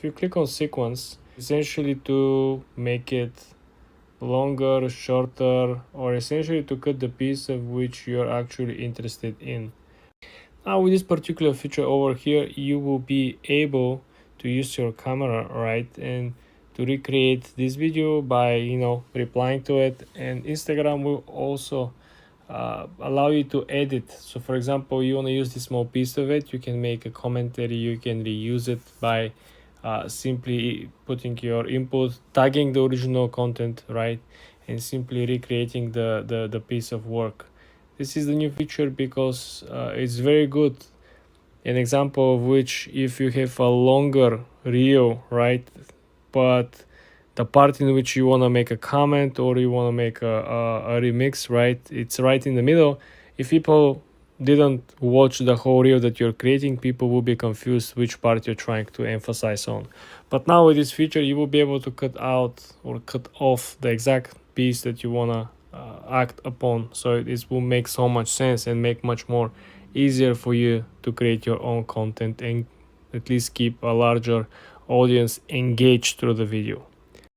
if you click on sequence, essentially to make it longer, shorter, or essentially to cut the piece of which you're actually interested in. Now with this particular feature over here, you will be able to use your camera, right, and to recreate this video by replying to it. And Instagram will also allow you to edit. So for example, you want to use this small piece of it, you can make a commentary, you can reuse it by simply putting your input, tagging the original content, right, and simply recreating the piece of work. This is the new feature because it's very good. An example of which, if you have a longer reel, right, but the part in which you want to make a comment or you want to make a remix, right, it's right in the middle. If people didn't watch the whole reel that you're creating, people will be confused which part you're trying to emphasize on. But now with this feature, you will be able to cut out or cut off the exact piece that you want to act upon. So this will make so much sense and make much more easier for you to create your own content and at least keep a larger audience engaged through the video.